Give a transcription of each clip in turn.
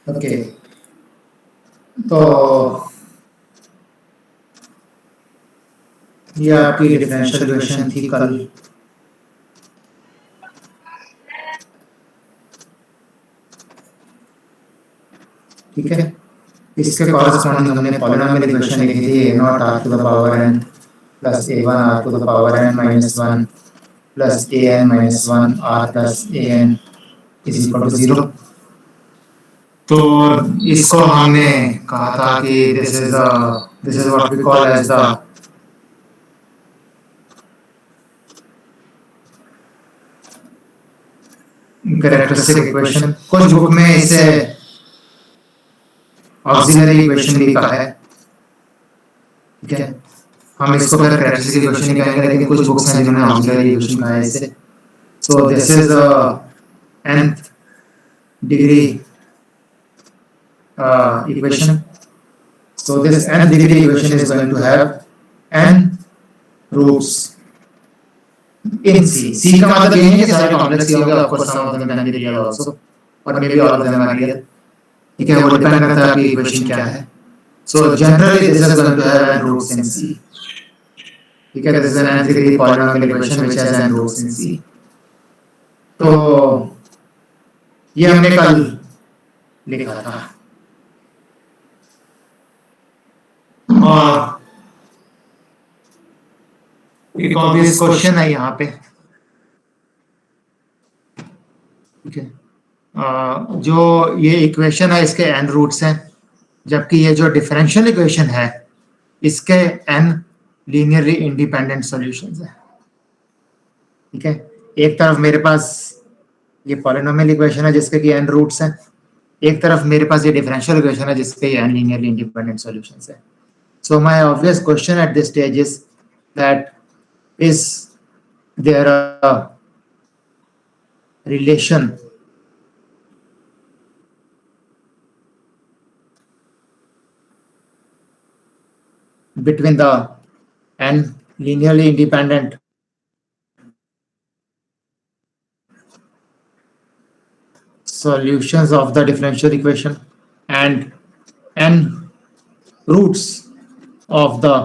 Okay, तो ये आपकी डिफरेंशियल इक्वेशन थी कल। ठीक है, इसके कॉरेस्पॉन्डिंग हमने पॉलिनोमियल इक्वेशन लिखी थी a nought r to the power n plus a1 r to the power n minus 1 plus an minus 1 r plus an is equal to 0। तो इसको हमने कहा था कि this is what we call as the characteristic equation. कुछ book में इसे auxiliary equation भी कहा है। ठीक है, हम इसको फिर कैरेक्टरिस्टिक इक्वेशन ही कहेंगे, लेकिन कुछ बुक्स हैं जिन्होंने ऑक्सिलरी इक्वेशन कहा है इसे। So this is nth degree equation. So this nth degree equation is going to have n roots in C. C का मतलब ये नहीं कि सारे कॉम्प्लेक्स ही होंगे, of course some of them can be real also, और maybe all of them are real. ठीक है, वो डिपेंड करता है आपकी इक्वेशन क्या है। So generally this is going to have n roots in C. ठीक है, this is an nth degree polynomial equation which has n roots in C. तो ये हमने कल लिखा था, और एक ऑब्वियस क्वेश्चन है यहाँ पे। ठीक है, जो ये इक्वेशन है इसके n रूट्स हैं, जबकि ये जो डिफरेंशियल इक्वेशन है इसके n लीनियरली इंडिपेंडेंट सॉल्यूशंस हैं। ठीक है, एक तरफ मेरे पास ये पॉलिनोमियल इक्वेशन है जिसके कि n रूट्स हैं, एक तरफ मेरे पास ये डिफरेंशियल इक्वेशन है जिसके ये n लीनियरली इंडिपेंडेंट सॉल्यूशंस हैं। So my obvious question at this stage is that is there a relation between the n linearly independent solutions of the differential equation and n roots of the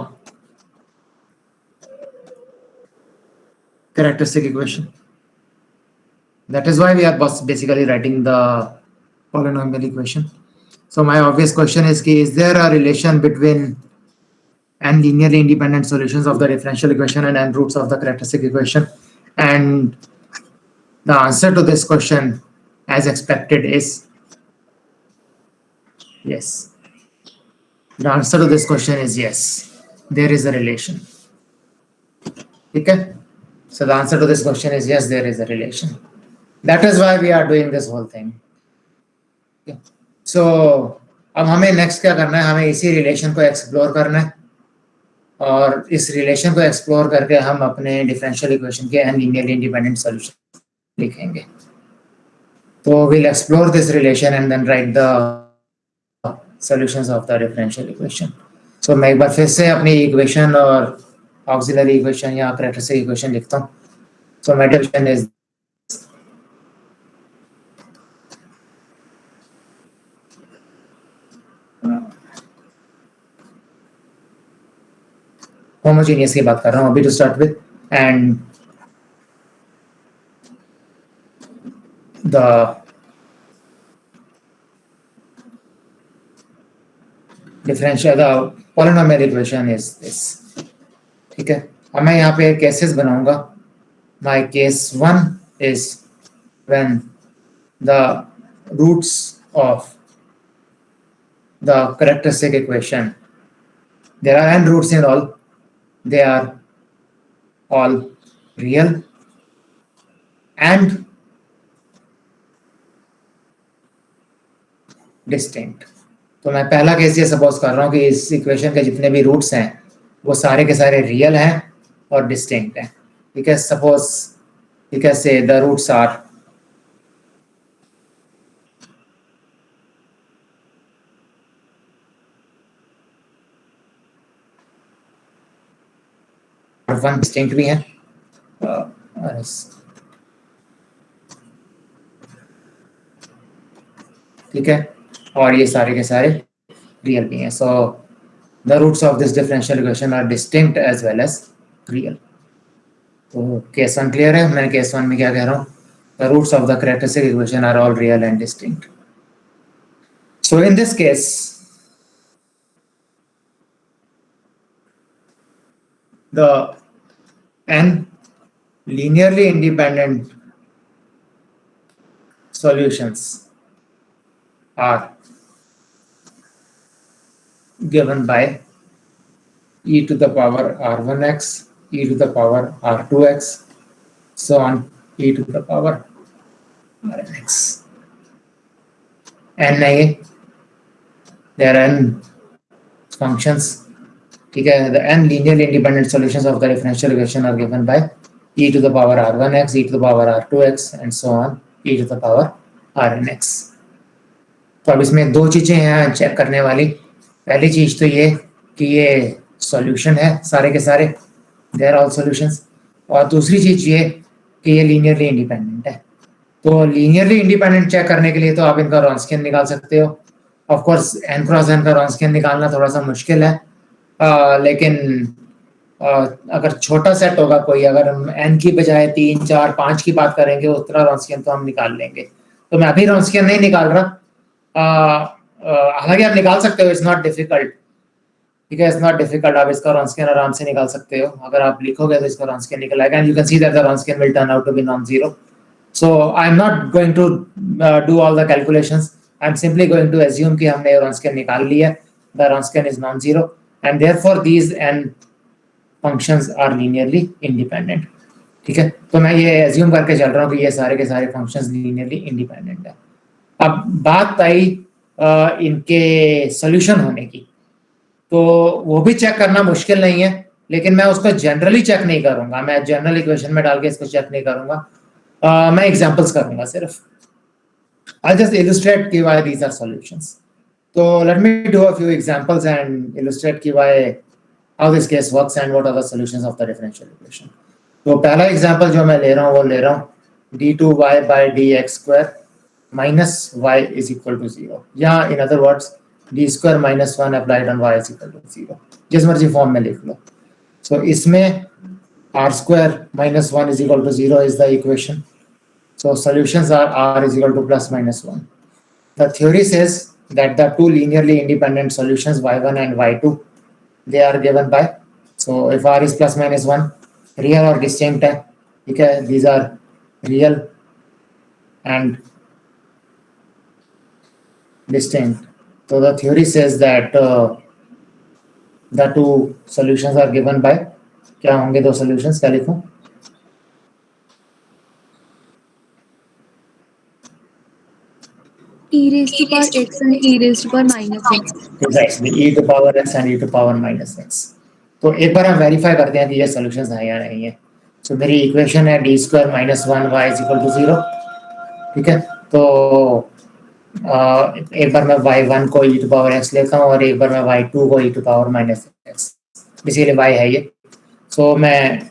characteristic equation? That is why we are basically writing the polynomial equation. So my obvious question is there a relation between n linearly independent solutions of the differential equation and n roots of the characteristic equation? And the answer to this question, as expected, is yes. The answer to this question is yes, there is a relation. Okay, so the answer to this question is yes, there is a relation. That is why we are doing this whole thing. Okay. So अब हमें next क्या करना है, हमें इसी relation को explore करना है, और इस रिलेशन को एक्सप्लोर करके हम अपने डिफरेंशियल इक्वेशन के n linearly independent सॉल्यूशन लिखेंगे। तो we'll explore this relation and then write the solutions of the differential equation. So मैं एक बार फिर से अपनी इक्वेशन और ऑक्सिलरी इक्वेशन या कैरेक्टरिस्टिक इक्वेशन लिखता हूँ। So my definition is homogeneous की बात कर रहा हूँ अभी to start with, and the differential the polynomial equation is this. ठीक है, अब मैं यहाँ पे केसेस बनाऊंगा। My case 1 is when the roots of the characteristic equation, there are n roots in all, they are all real and distinct. तो मैं पहला केस ये सपोज कर रहा हूँ कि इस इक्वेशन के जितने भी रूट्स हैं वो सारे के सारे रियल हैं और डिस्टिंक्ट हैं। ठीक है, suppose you can say the roots are one distinct भी हैं। ठीक है, और ये सारे के सारे रियल भी हैं. So the roots of this differential equation are distinct as well as real. तो केस 1 क्लियर है. मैंने केस 1 में क्या कह रहा हूँ, the roots of the characteristic equation are all real and distinct. So in this case, the n linearly independent solutions are given by e to the power r1x, e to the power r2x, so on e to the power rnx. n है ये, there are n functions. ठीक है, the n linearly independent solutions of the differential equation are given by e to the power r1x, e to the power r2x, and so on e to the power rnx. तो अब इसमें दो चीजें हैं check करने वाली. पहली चीज तो ये कि ये सॉल्यूशन है सारे के सारे, दे आर ऑल सॉल्यूशंस. और दूसरी चीज ये कि ये लीनियरली इंडिपेंडेंट है. तो लीनियरली इंडिपेंडेंट चेक करने के लिए तो आप इनका रॉन्स्कियन निकाल सकते हो. Of course n cross n का रॉन्स्कियन निकालना थोड़ा सा मुश्किल है, लेकिन अगर छोटा सेट होगा कोई, अगर हम n की बजाय 3, 4, 5 की बात करेंगे, उतना रॉन्स्कियन तो हम निकाल लेंगे. तो मैं अभी रॉन्स्कियन नहीं निकाल रहा, हालांकि आप निकाल सकते हो, इट्स नॉट डिफिकल्ट. ठीक है, इट्स नॉट डिफिकल्ट. आप इसका रॉन्स्कियन आराम से निकाल सकते हो. अगर आप लिखोगे तो इसका रॉन्स्कियन निकल आएगा, and you can see that the Wronskian will turn out to be non zero. So I'm not going to do all the calculations. I'm simply going to assume कि हमने Wronskian निकाल लिया. The Wronskian is non-zero, and therefore these n functions are linearly independent. ठीक है, तो मैं ये assume करके चल रहा हूँ कि ये सारे के सारे functions linearly independent है. अब बात आई इनके solution होने की, तो वो भी चेक करना मुश्किल नहीं है, लेकिन मैं उसको जनरली चेक नहीं करूंगा. मैं जनरल इक्वेशन में डाल के इसको चेक नहीं करूंगा. मैं एग्जांपल्स करूंगा सिर्फ. I'll just illustrate why these are solutions. So let me do a few examples and illustrate why how this case works and what are the solutions of the differential equation. तो पहला example जो मैं ले रहा हूँ वो ले रहा हूँ d2y by dx square minus y is equal to 0. या in other words d square minus 1 applied on y is equal to 0. जिस मर्जी फॉर्म में लिख लो. So इसमें r square minus 1 is equal to 0 is the equation. So solutions are r is equal to plus minus 1. The theory says that the two linearly independent solutions y1 and y2, they are given by, so if r is plus minus 1, real or distinct है, ठीक है, these are real and distinct. So the theory says that the two solutions are given by, क्या होंगे दो solutions, क्या लिखूं? e raised to power x and e raised to power minus x. Exactly, e to power x and e to power minus x. तो एक बार हम verify करते हैं कि ये सॉल्यूशंस हैं या नहीं है. सो मेरी इक्वेशन है D square minus 1 y is equal to 0. ठीक है, तो एक बार मैं y1 को e टू पावर x लेता हूँ और एक बार मैं y2 को e to power minus x. Basically y है ये. सो मैं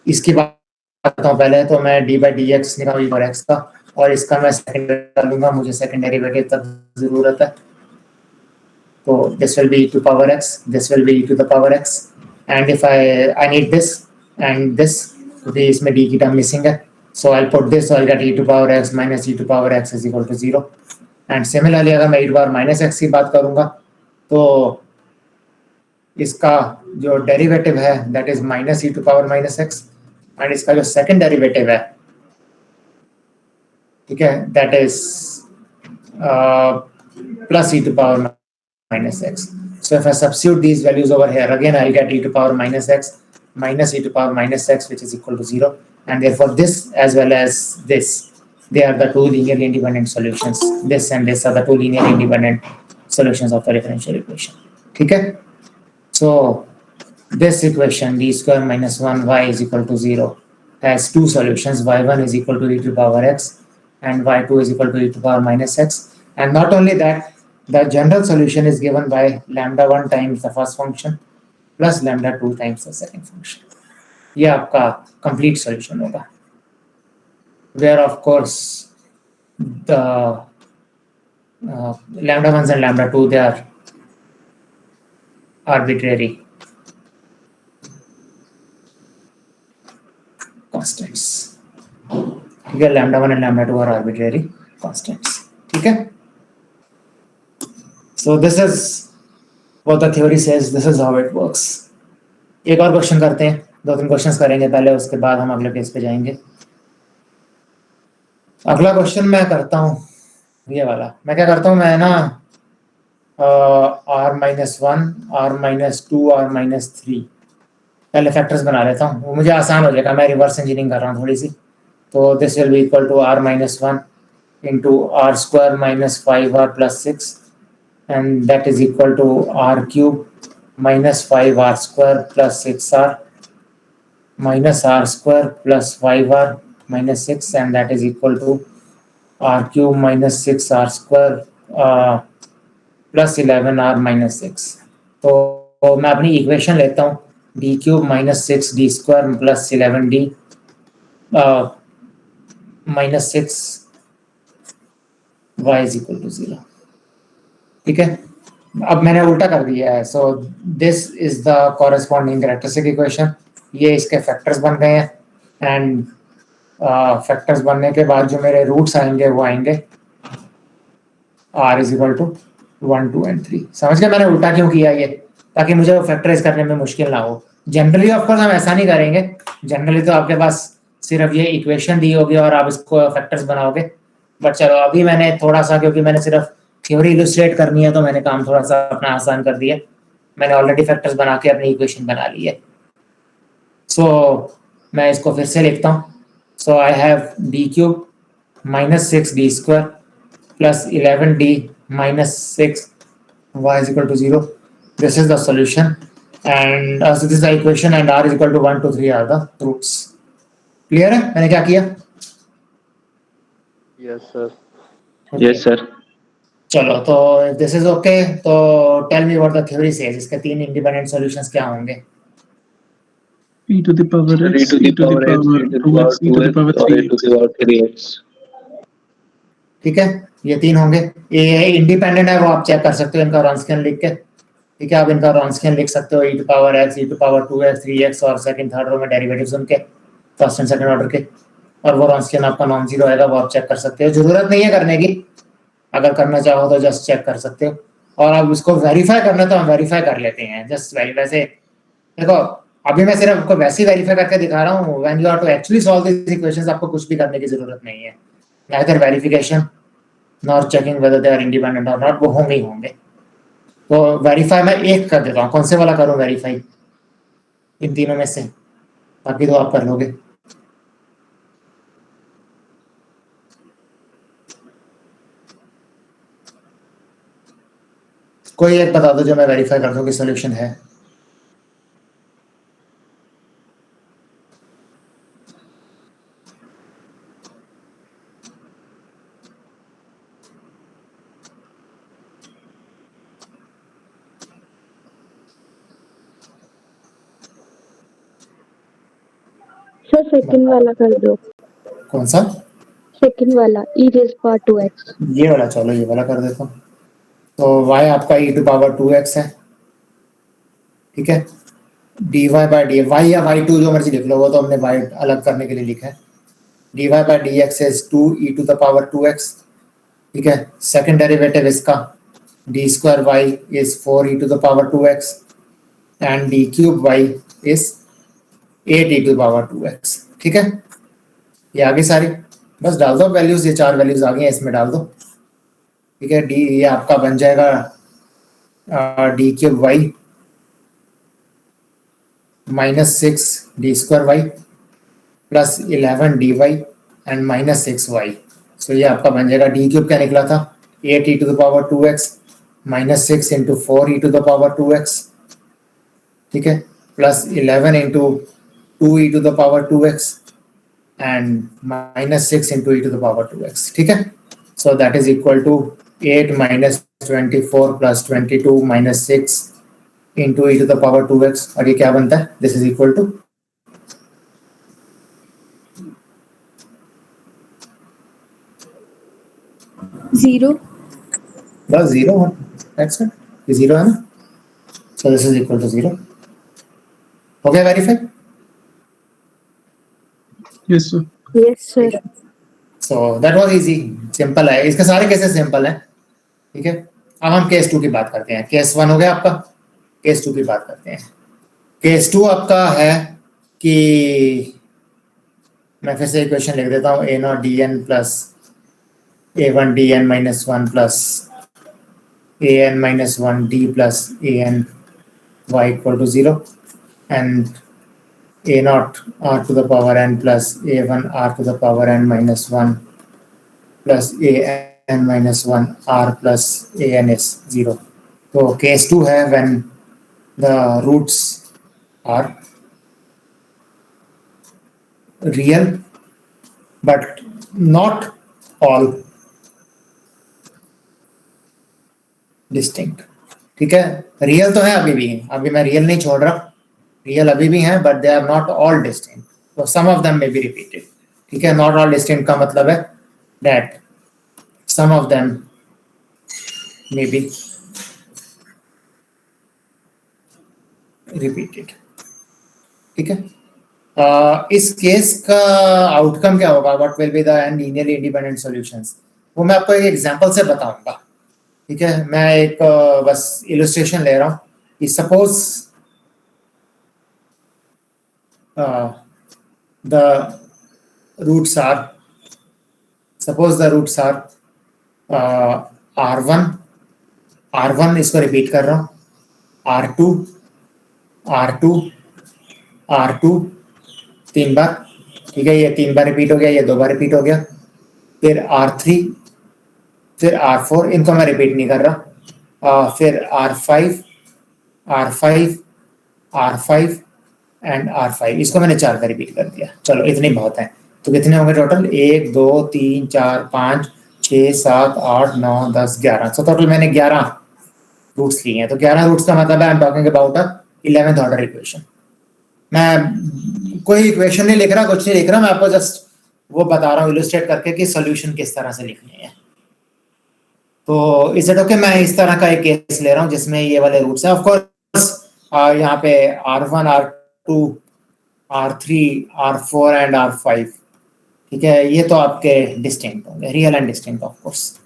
इसकी बात करता हूँ पहले. तो मैं d बाई डी एक्स निकालूँ और x का, और इसका मैं सेकंड डालूंगा, मुझे सेकंड डेरिवेटिव तक जरूरत है. तो this will be e to power x, this will be e to the power x, and if I need this and this, क्योंकि इसमें d की टर्म मिसिंग है, so I'll put this, so I'll get e to power x minus e to power x is equal to 0. and similarly अगर मैं e to power minus x की बात करूंगा तो इसका जो डेरिवेटिव है that is minus e to power minus x, and इसका जो सेकंड डेरिवेटिव है, ठीक है, that is plus e to power minus x. So if I substitute these values over here, again I'll get e to power minus x minus e to power minus x, which is equal to 0, and therefore this as well as this, they are the two linearly independent solutions. This and this are the two linearly independent solutions of the differential equation. ठीक है, so this equation d square minus 1 y is equal to 0 has two solutions. y1 is equal to e to power x and y2 is equal to e to power minus x. And not only that, the general solution is given by lambda 1 times the first function plus lambda 2 times the second function. ये आपका complete solution होगा, where of course the lambda 1s and lambda 2, they are arbitrary constants. ठीक है, lambda 1 and lambda 2 are arbitrary constants. ठीक है, so this is what the theory says, this is how it works. एक और question करते हैं, 2-3 questions करेंगे पहले, उसके बाद हम अगले केस पे जाएंगे. अगला क्वेश्चन मैं करता हूँ ये वाला. मैं क्या करता हूँ, मैं ना r-1, r-2, r-3 पहले फैक्टर्स बना लेता हूँ, वो मुझे आसान हो जाएगा. मैं रिवर्स इंजीनियरिंग कर रहा हूँ थोड़ी सी. तो this will be equal to r-1 into r square minus 5r plus 6, and that is equal to r cube minus 5r square plus 6r minus r square plus 5r minus 6, and that is equal to r cube minus 6r square plus 11r minus 6. तो मैं अपनी equation लेता हूँ, d cube minus 6d square plus 11d minus 6 y is equal to 0. ठीक है, अब मैंने उल्टा कर दिया है. So this is the corresponding characteristic equation. ये इसके फैक्टर्स बन गए हैं, एंड फैक्टर्स बनने के बाद जो मेरे रूट्स आएंगे वो आएंगे r is equal to 1, 2 and 3. समझ गए मैंने उल्टा क्यों किया ये, ताकि मुझे वो फैक्टराइज करने में मुश्किल ना हो. जनरली ऑफकोर्स हम ऐसा नहीं करेंगे. जनरली तो आपके पास सिर्फ ये इक्वेशन दी होगी और आप इसको फैक्टर्स बनाओगे. बट चलो अभी मैंने थोड़ा सा, क्योंकि मैंने सिर्फ थ्योरी इलुस्ट्रेट करनी है, तो मैंने काम थोड़ा सा अपना आसान कर दिया. मैंने ऑलरेडी फैक्टर्स बना के अपनी इक्वेशन बना ली है. सो मैं इसको फिर से लिखता हूँ. So I have d cube minus 6d square plus 11d minus 6 y is equal to 0. This is the solution, and so this is the equation, and r is equal to 1, 2, 3 are the roots. Clear है मैंने क्या किया? Yes, sir. Okay. Yes, sir. चलो, तो if this is okay, तो tell me what the theory says. इसके 3 independent solutions क्या होंगे? e to the power x, e to the power x, e to the power 2x, or e to the power 3x. ठीक है, ये 3 होंगे. ये independent है, वो आप चेक कर सकते हो इनका रॉन्स्कियन लिख के. ठीक है, आप इनका रॉन्स्कियन लिख सकते हो, e to power x, e to power 2x, 3x, और सेकंड थर्ड रो में डेरिवेटिव्स उनके फर्स्ट एंड सेकंड ऑर्डर के, और वो रॉन्स्कियन आपका नॉन जीरो आएगा. वो आप चेक कर सकते हो, जरूरत नहीं है करने की. अगर करना चाहो तो जस्ट चेक कर सकते हो. और अब इसको वेरीफाई करना तो हम वेरीफाई कर लेते हैं. जस्ट वेरीफाई से देखो, अभी मैं सिर्फ आपको वैसे ही वेरीफाई करके दिखा रहा हूँ. When you are to actually solve this equations, आपको कुछ भी करने की जरूरत नहीं है. neither verification nor checking whether they are independent or not, वो होंगे ही होंगे. तो वेरीफाई मैं एक कर देता हूँ. कौन से वाला करूँ वेरीफाई इन तीनों में से? बाकी तो आप कर लोगे. कोई एक बता दो जो मैं वेरीफाई कर दूं कि सॉल्यूशन है. सर सेकंड वाला कर दो. कौन सा? सेकंड वाला e raised power 2x. ये वाला, चलो ये वाला कर देता हूँ. तो y आपका e to power 2x है. ठीक है, dy by d y या y2 जो मर्जी लिख लो, वो तो हमने y अलग करने के लिए लिखा है. dy by dx is 2 e to the power 2x. ठीक है, सेकंड डेरिवेटिव इसका d square y is 4 e to the power 2x, and d cube y is 8 e to the power 2x. ठीक है, ये आगे सारी बस डाल दो वैल्यूज. ये 4 वैल्यूज आ गई हैं, इसमें डाल दो. ठीक है, डी ये आपका बन जाएगा d cube y minus 6 d square y plus 11 d y and minus 6 y. So ये आपका बन जाएगा, डी क्यूब क्या निकला था 8 e to the power 2x minus 6 into 4 e to the power 2x. ठीक है, plus 11 into 2 e to the power 2x and minus 6 into e to the power 2x. ठीक है, so that is equal to 8 minus 24 plus 22 minus 6 into e to the power 2x. और ये क्या बनता है? This is equal to 0. बस 0 that's it, ये 0 है ना, so this is equal to 0. हो गया verify? Yes, sir. Yes, sir. So that was easy, simple है, इसके सारे केसेस सिंपल हैं, ठीक है. अब हम केस 2 की बात करते हैं. केस 1 हो गया आपका, केस 2 की बात करते हैं. केस 2 आपका है कि मैं फिर से इक्वेशन लिख देता हूँ, a0 dn plus a1 dn minus 1 plus an minus 1 d plus an y equal to 0, and a naught r to the power n plus a1 r to the power n minus 1 plus an minus 1 r plus an is 0. So case 2 है when the roots are real but not all distinct. ठीक है, real तो है अभी भी, अभी मैं real नहीं छोड़ रहा, रियल अभी भी हैं but they are not all distinct, तो some of them may be repeated. ठीक है, नॉट ऑल डिस्टिंक्ट का मतलब है that some of them may be repeated. ठीक है, इस केस का आउटकम क्या होगा, what will be the linearly independent solutions, वो मैं आपको एक एग्जांपल से बताऊंगा. ठीक है, मैं एक बस इलस्ट्रेशन ले रहा हूँ कि suppose the roots are R1, इसको रिपीट कर रहा हूँ, R2 तीन बार. ठीक है, ये 3 बार रिपीट हो गया, ये 2 बार रिपीट हो गया, फिर R3, फिर R4, इनको मैं रिपीट नहीं कर रहा, फिर R5 एंड R5, इसको मैंने 4 बार रिपीट कर दिया. चलो इतने बहुत हैं, तो कितने होंगे टोटल, 1 2 3 4 5 6 7 8 9 10 11. सो टोटल मैंने 11 रूट्स लिए हैं. तो 11 रूट्स का मतलब है I am talking about a 11th order equation. मैं कोई इक्वेशन नहीं लिख रहा, कुछ नहीं लिख रहा, मैं आपको जस्ट वो बता रहा हूँ इलस्ट्रेट करके कि सॉल्यूशन किस तरह से लिखने हैं. तो इज इट ओके, मैं इस तरह का एक केस ले रहा हूँ जिसमें ये वाले रूट्स हैं. ऑफ कोर्स यहाँ पे R1 R2 R3 R4 and R5. ठीक है, ये तो आपके डिस्टिंक्ट होंगे, real and distinct. Of course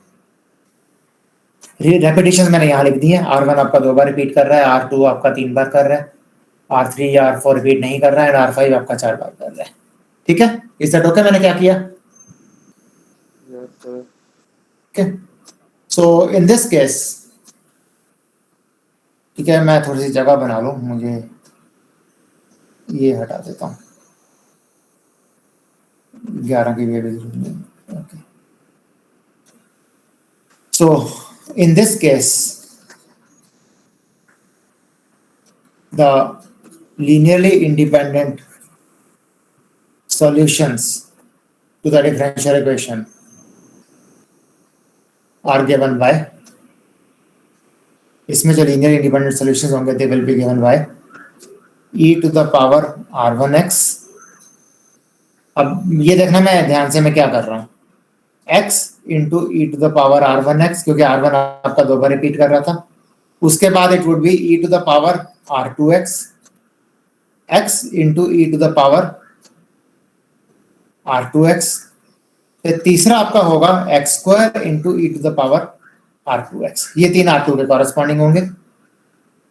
repetition मैंने यहाँ लिख दी है. R1 आपका 2 बार रिपीट कर रहा है, R2 आपका 3 बार कर रहा है, R3 या R4 रिपीट नहीं कर रहा है, एंड R5 आपका 4 बार कर रहा है. ठीक है, इज दैट ओके, मैंने क्या किया? Okay, so in this case, ठीक है, मैं थोड़ी सी जगह बना लूं, मुझे ये हटा देता हूँ, 11 की भी जरूरत नहीं. Okay, so in this case the linearly independent solutions to the differential equation are given by, इसमें जो लीनियर इंडिपेंडेंट सॉल्यूशंस होंगे they will be given by e to the power r1x. अब ये देखना, मैं ध्यान से मैं क्या कर रहा हूँ, x into e to the power r1x, क्योंकि r1 आपका 2 बार रिपीट कर रहा था. उसके बाद it would be e to the power r2x, x into e to the power r2x. फिर तीसरा आपका होगा x square into e to the power r2x. ये 3 r2 के कॉरेस्पॉन्डिंग होंगे.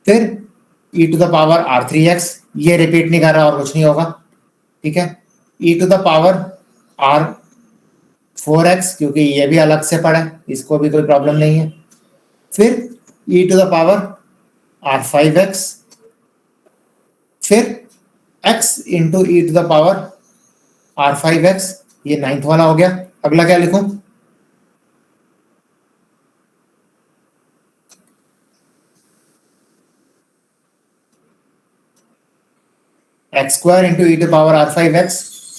फिर e to the power r3x, ये रिपीट नहीं कर रहा और कुछ नहीं होगा. ठीक है, e to the power r4x, क्योंकि ये भी अलग से पड़ा है, इसको भी कोई प्रॉब्लम नहीं है. फिर e to the power r5x, फिर x into e to the power r5x, ये 9th वाला हो गया. अगला क्या लिखूं, x square into e to the power r5x.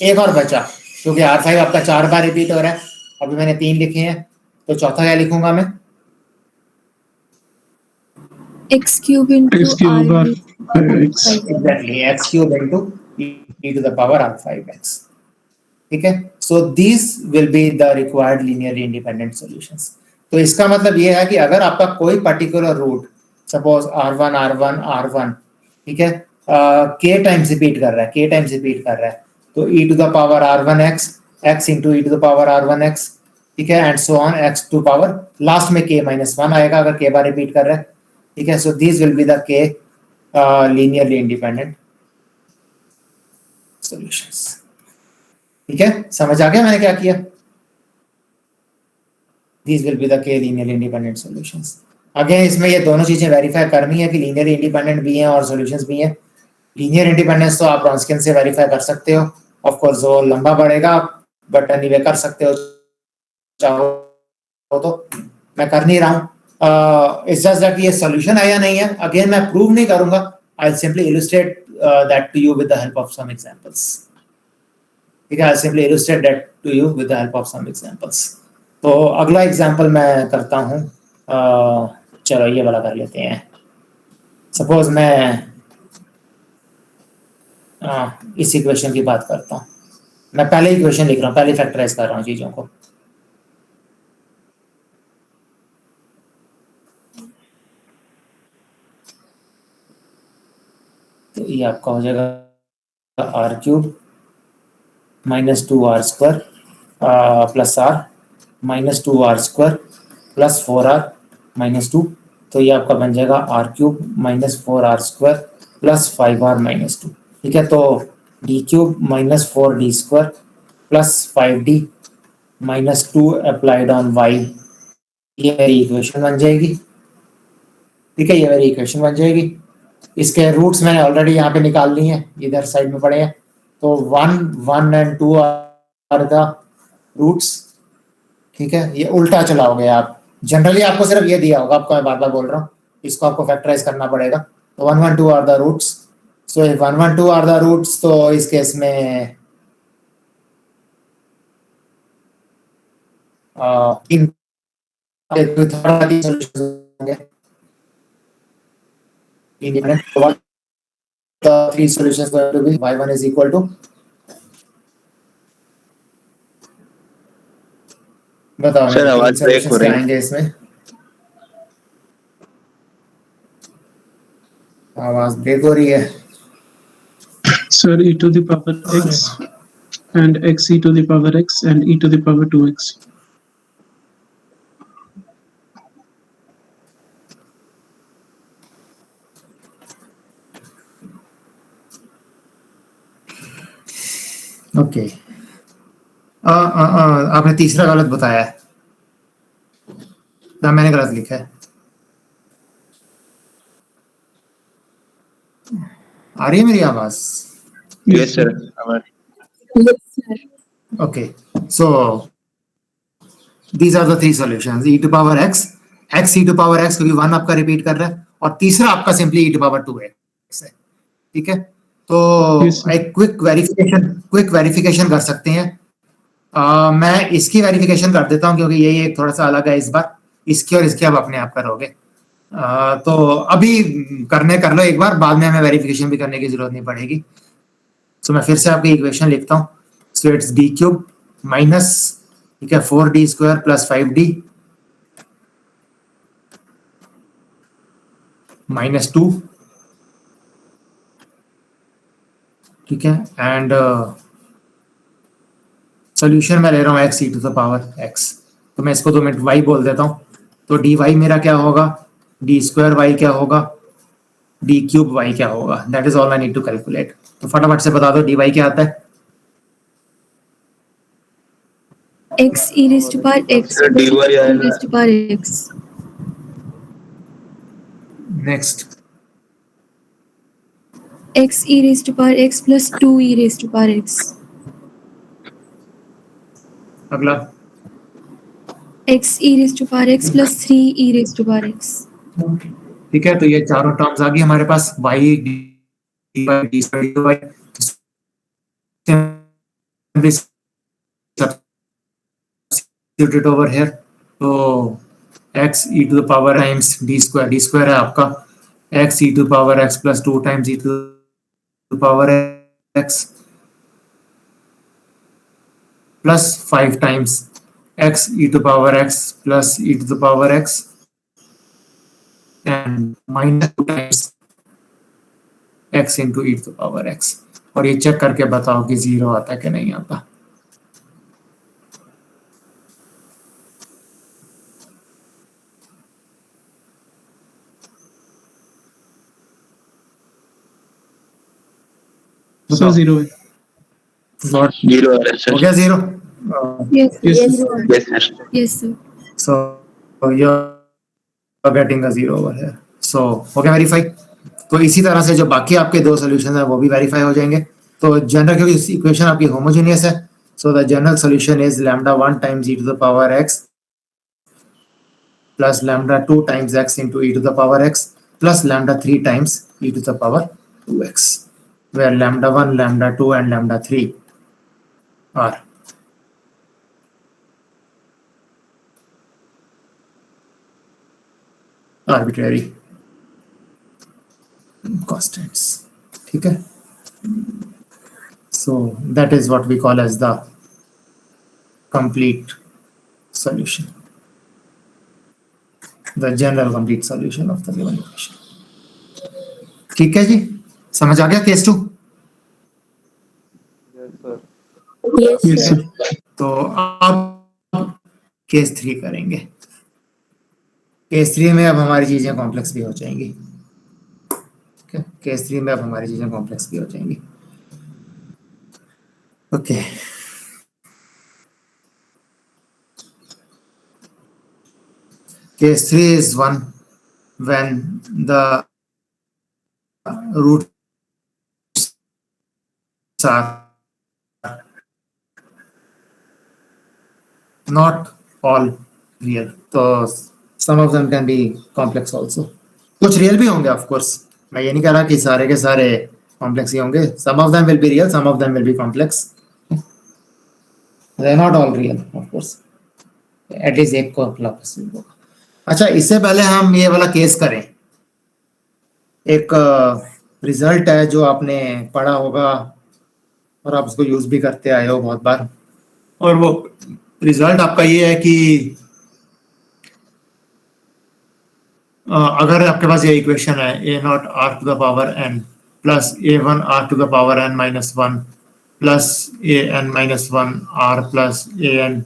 एक और बचा, क्योंकि r5 आपका 4 बार रिपीट हो रहा है, अभी मैंने 3 लिखे हैं, तो चौथा क्या लिखूंगा मैं, x cube into X cube r x. exactly, x cube into e to the power r5x. ठीक है, so these will be the required linearly independent solutions. तो इसका मतलब ये है कि अगर आपका कोई पर्टिकुलर रूट सपोज R1 ठीक है k टाइम्स रिपीट कर रहा है तो e to the power R1x x into e to the power R1x ठीक है and so on x to power last में k माइनस 1 आएगा अगर k बार रिपीट कर रहा है ठीक है. So this will be the k linearly independent solutions. ठीक है, समझ आ गया मैंने क्या किया. These will be the k linearly independent solutions. Again इसमें ये दोनों चीजें वेरीफाई करनी है कि लीनियर इंडिपेंडेंट भी हैं और सॉल्यूशंस भी हैं. लीनियर इंडिपेंडेंस तो आप रॉन्स्कियन से वेरीफाई कर सकते हो. ऑफ कोर्स वो लंबा पड़ेगा बट एनीवे कर सकते हो चाहो तो. मैं कर नहीं रहा हूँ. इट्स जस्ट दैट ये सॉल्यूशन है या नहीं है. अगेन मैं प्रूव नहीं करूंगा. I will simply illustrate that to you with the help of some examples. ठीक है, I will simply illustrate that to you with the help of some examples. तो अगला एग्जांपल मैं करता हूँ. चलो ये वाला कर लेते हैं. सपोज मैं इस इक्वेशन की बात करता हूँ. मैं पहले इक्वेशन लिख रहा हूँ, पहले फैक्टराइज कर रहा हूँ चीजों को. तो ये आपका हो जाएगा r cube minus 2r square plus r minus 2r square plus 4r minus 2. तो ये आपका बन जाएगा r cube minus 4r square plus 5r minus 2. ठीक है, तो D cube minus 4d square plus 5d minus 2 applied on y. ये मेरी इक्वेशन बन जाएगी. ठीक है, ये मेरी इक्वेशन बन जाएगी. इसके रूट्स मैंने ऑलरेडी यहाँ पे निकाल लिए हैं, इधर साइड में पड़े हैं. तो 1 एंड 2 आर द रूट्स. ठीक है, ये उल्टा चलाओगे आप. जनरली आपको सिर्फ ये दिया होगा, आपको मैं बार बार बोल रहा हूँ, इसको आपको फैक्टराइज करना पड़ेगा. तो 1 1 2 are the roots. So 1 1 2 are the roots. तो इस केस में in the three solutions going to be y1 is equal to बताओ सर आवाज ब्रेक हो रही है. आएंगे इसमें. आवाज ब्रेक हो रही है. Sir, e to the power x and x e to the power x and e to the power 2x. Okay. आपने तीसरा गलत बताया है. ना मैंने गलत लिखा है. आ रही है मेरी आवाज? Yes sir. Yes, sir. Okay, so these are the three solutions. e to power x e to power x क्योंकि 1 आपका रिपीट कर रहा है और तीसरा आपका simply e to power 2x है. ठीक है, तो Yes, sir. एक क्विक वेरिफिकेशन कर सकते हैं. मैं इसकी वेरिफिकेशन कर देता हूँ क्योंकि ये एक थोड़ा सा अलग है इस बार. इसकी और इसकी आप अपने आप करोगे. तो अभी कर लो एक बार, बाद में हमें वेरिफिकेशन भी करने की जरूरत नहीं पड़ेगी. तो मैं फिर से आपकी इक्वेशन लिखता हूँ. So it's D cube minus, ठीक है, 4d square plus 5d minus 2. ठीक है, एंड सॉल्यूशन मैं ले रहा हूँ x e to the power x. तो मैं इसको 2 मिनट y बोल देता हूँ. तो dy मेरा क्या होगा, d स्क्वायर y क्या होगा, d क्यूब y क्या होगा. That is all I need to calculate. तो फटाफट से बता दो dy क्या आता है. X e raised to power x Sir, plus dy 2 आएगा. raised to power x. Next X e raised to power x plus 2 e raised to power x. अगला X e raised to power x plus 3 e raised to power x. ठीक है, तो ये चारों terms आ गई हमारे पास. y dy square dy substitute it over here. तो x e to the power times d square है आपका x e to the power x plus 2 times e to the power x plus 5 times x e to power x plus e to the power x and minus 2 times x into e to the power x. और ये check करके बताओ कि 0 आता है कि नहीं आता. So 0 है. What? 0 आ रहा है हो सर. गया 0? Yes. Yes. Yes sir. Yes, sir. So you're getting a 0 over here. So हो गया वेरीफाई. तो इसी तरह से जो बाकी आपके दो सॉल्यूशन है वो भी वेरीफाई हो जाएंगे. तो जनरल क्योंकि इक्वेशन आपकी होमोजेनियस है, so the general solution is lambda 1 times e to the power x plus lambda 2 times x into e to the power x plus lambda 3 times e to the power 2x, where lambda 1, lambda 2 and lambda 3 are arbitrary constants. ठीक है. So that is what we call as the complete solution, the general complete solution of the given equation. ठीक है जी, समझ आ गया case 2? Yes, Yes, sir. sir. तो अब case 3 करेंगे. Case 3 में अब हमारी चीजें कॉम्प्लेक्स भी हो जाएंगी. केस 3 में अब हमारी चीजें कॉम्प्लेक्स भी हो जाएंगी. Okay. Case 3 is one when the roots are not all real. So some of them can be complex also. कुछ real भी होंगे of course. मैं ये नहीं कह रहा कि सारे के सारे complex ही होंगे. Some of them will be real, some of them will be complex. They are not all real of course. At least एक को complex होगा. अच्छा, इससे पहले हम ये वाला केस करें. एक रिजल्ट है जो आपने पढ़ा होगा और आप उसको यूज भी करते आए हो बहुत बार, और वो रिजल्ट आपका ये है कि अगर आपके पास ये इक्वेशन है a nought r to the power n plus a1 r to the power n minus 1 plus an minus 1 r plus an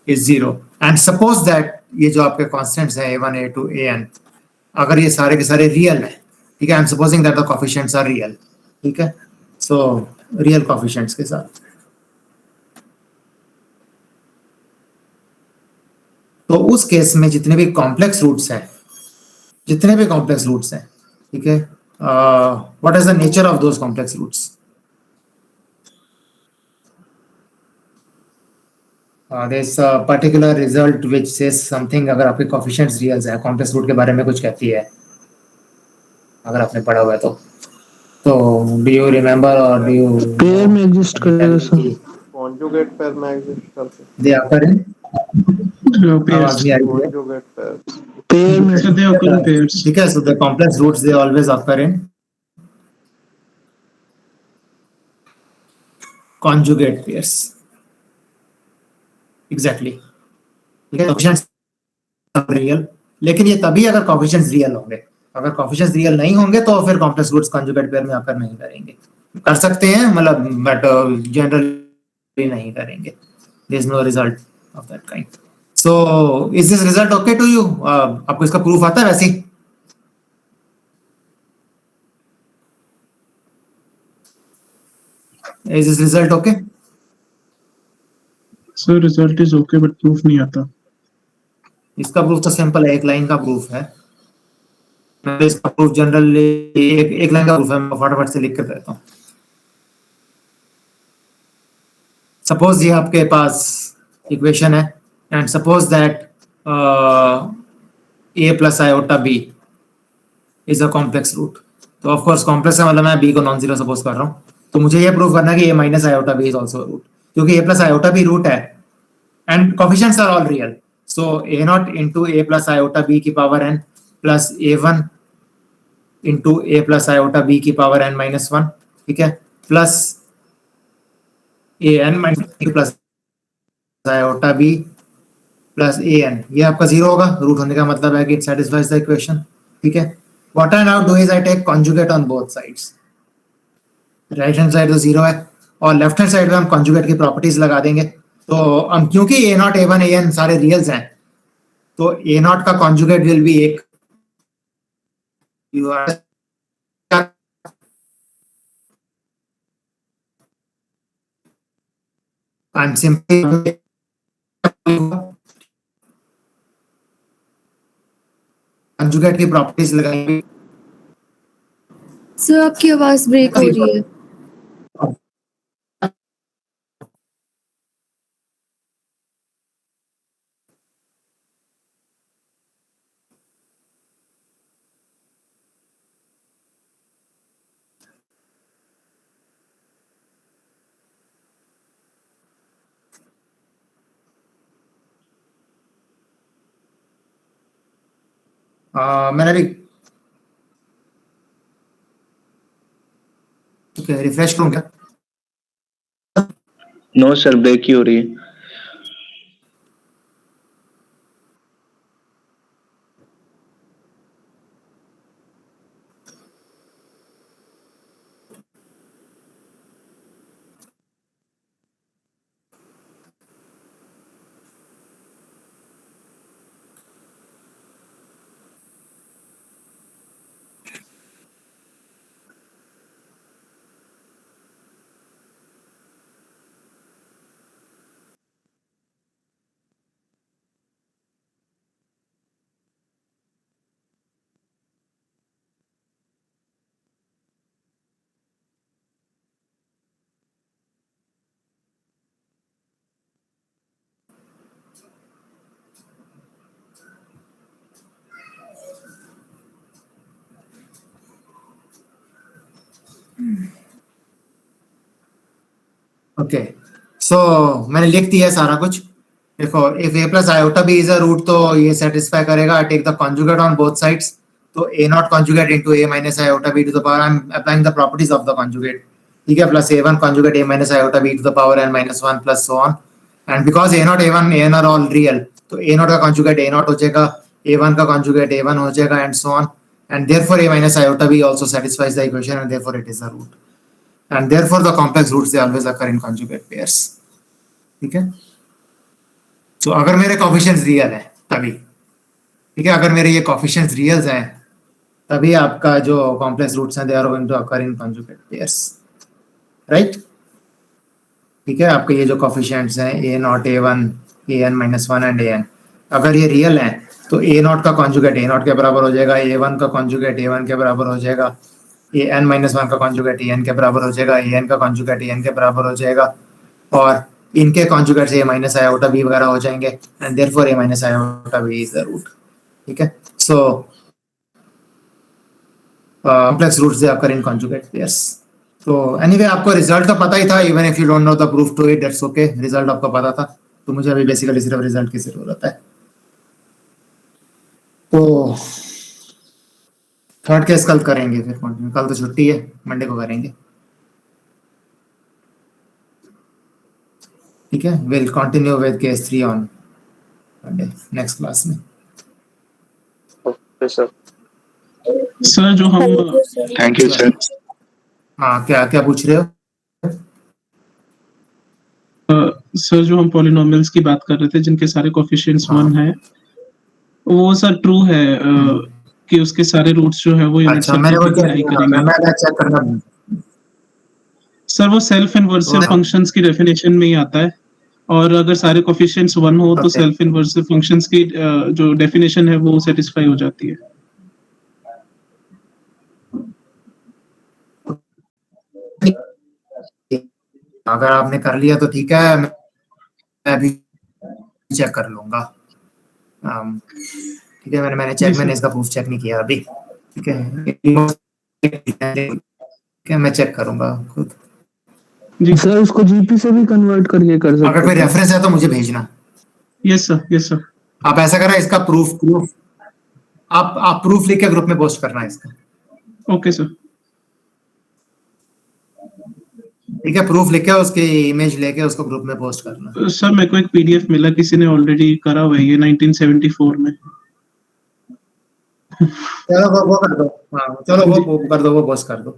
is 0, and suppose that ये जो आपके कॉन्स्टेंट्स हैं a1 a2 an, अगर ये सारे के सारे रियल है, ठीक है, I am supposing that the coefficients are real. ठीक है. सो रियल कोएफिशिएंट्स के साथ तो उस केस में जितने भी कॉम्प्लेक्स रूट्स हैं, ठीक है, what is the nature of those complex roots? There's a particular result which says something. अगर आपके coefficients reals है, complex root के बारे में कुछ कहती है, अगर आपने पढ़ा हुआ है तो do you remember or do you pair में एग्जिस्ट करेगा सर. कॉन्जुगेट पेयर में एग्जिस्ट करते हैं. they occur in आवाज नहीं आ रही है. Conjugate pair. पेयर में So they occur in pairs. ठीक है. So the complex roots they always occur in conjugate pairs. Exactly. ठीक है. coefficients रियल, लेकिन ये तभी अगर coefficients रियल होंगे. अगर coefficients रियल नहीं होंगे तो फिर complex roots conjugate pair में आकर नहीं करेंगे. कर सकते हैं मतलब, but generally नहीं करेंगे. There is no result of that kind. So is this result okay to you? आपको इसका proof आता है वैसे ही? Is this result okay? So result is okay but proof नहीं आता. इसका प्रूफ तो सिंपल है, एक लाइन का प्रूफ है. मैं इसका प्रूफ जनरली एक लाइन का प्रूफ है, मैं फटाफट से लिख कर देता हूँ. सपोज ये आपके पास इक्वेशन है and suppose that a plus iota b is a complex root. तो ऑफ कोर्स कॉम्प्लेक्स है मतलब मैं b को नॉन जीरो सपोज कर रहा हूँ. तो मुझे ये प्रूव करना है कि a minus iota b is also root, क्योंकि a plus iota b root है and coefficients are all real. So a naught into a plus iota b की power n plus a1 into a plus iota b की power n minus 1, ठीक है, plus a n minus 1 plus iota b plus a n, ये आपका 0 होगा। Root होने का मतलब है कि इट सेटिस्फाइज द इक्वेशन। ठीक है, what I now do is I take conjugate on both sides. Right hand side तो 0 है और लेफ्ट हैंड साइड में हम कॉन्जुगेट की प्रॉपर्टीज लगा देंगे। तो हम क्योंकि a naught a one a n सारे रियल्स हैं, तो ए नॉट का कॉन्जुगेट विल बी एक, you are I'm simply conjugate की प्रॉपर्टीज लगाएंगे। सर आपकी आवाज ब्रेक हो रही है। मैंने भी रिफ्रेश करूं क्या? नो सर, ब्रेक ही हो रही है। ओके, सो मैंने लिख दिया है सारा कुछ। देखो, if a plus iota B is a root तो ये सेटिस्फाई करेगा। I take the conjugate on both sides, तो a nought conjugate into a minus iota b to the power, I am applying the properties of the conjugate. ठीक है, plus a1 conjugate a minus iota b to the power n minus 1 plus so on. And because a nought a1 an are all real, तो a nought का conjugate a nought हो जाएगा, a1 का conjugate a1 हो जाएगा and so on. And therefore a minus iota b also satisfies the equation and therefore it is a root. And therefore the complex roots they always occur in conjugate pairs. ठीक है, तो अगर मेरे coefficients real है तभी, ठीक है, अगर मेरे ये coefficients रियल्स हैं तभी आपका जो complex roots हैं they are going to occur in conjugate pairs, right? ठीक है, आपके ये जो coefficients हैं a nought a1 an minus 1 and an, अगर ये रियल हैं तो a नॉट का conjugate a नॉट के बराबर हो जाएगा, a1 का conjugate a1 के बराबर हो जाएगा, an माइनस 1 का कॉन्जुगेट an के बराबर हो जाएगा, an का कॉन्जुगेट an के बराबर हो जाएगा, और इनके कॉन्जुगेट से a माइनस आयोटा b वगैरह हो जाएंगे and therefore a minus iota b is the root. ठीक है, so complex roots they occur in conjugate pairs। तो एनीवे आपको रिजल्ट तो पता ही था, even if you don't know the proof to it, that's okay. Result आपको पता था, तो मुझे अभी बेसिकली सिर्फ रिजल्ट की जरूरत है। तो थर्ड केस कल करेंगे, फिर कंटिन्यू। कल तो छुट्टी है, मंडे को करेंगे। ठीक है, will continue with case 3 on Monday next class में। Okay sir. सर जो हम थैंक यू सर। हाँ, क्या क्या पूछ रहे हो? सर जो हम पॉलिनोमियल्स की बात कर रहे थे जिनके सारे कोफिशिएंट्स 1 है, वो सर ट्रू है कि उसके सारे रूट्स जो है वो यूनिट अच्छा, मैंने वो क्या करेंगे। मैं चेक करना। सर वो सेल्फ इन्वर्सिव फंक्शंस की डेफिनेशन में ही आता है, और अगर सारे कोफिशिएंट्स 1 हो तो सेल्फ इन्वर्सिव फंक्शंस की जो डेफिनेशन है वो सेटिस्फाई हो जाती है। अगर आपने कर लिया तो ठीक है, मैं भी चेक कर लूंगा। ठीक है, मैंने चेक, मैंने इसका प्रूफ चेक नहीं किया अभी। ठीक है, मैं चेक करूंगा खुद। सर उसको जीपी से भी कन्वर्ट करके कर सकते हैं। अगर कोई रेफरेंस है तो मुझे भेजना। Yes sir, yes sir. आप ऐसा करें, इसका प्रूफ आप प्रूफ लिख के ग्रुप में पोस्ट करना है इसका। Okay sir. ठीक है, प्रूफ लिख के उसकी इमेज लेके उसको ग्रुप में पोस्ट करना। सर मेरे को एक पीडीएफ मिला, किसी ने ऑलरेडी करा हुआ है ये 1974 में। चलो वो कर दो, हाँ चलो वो कर दो, वो पोस्ट कर दो।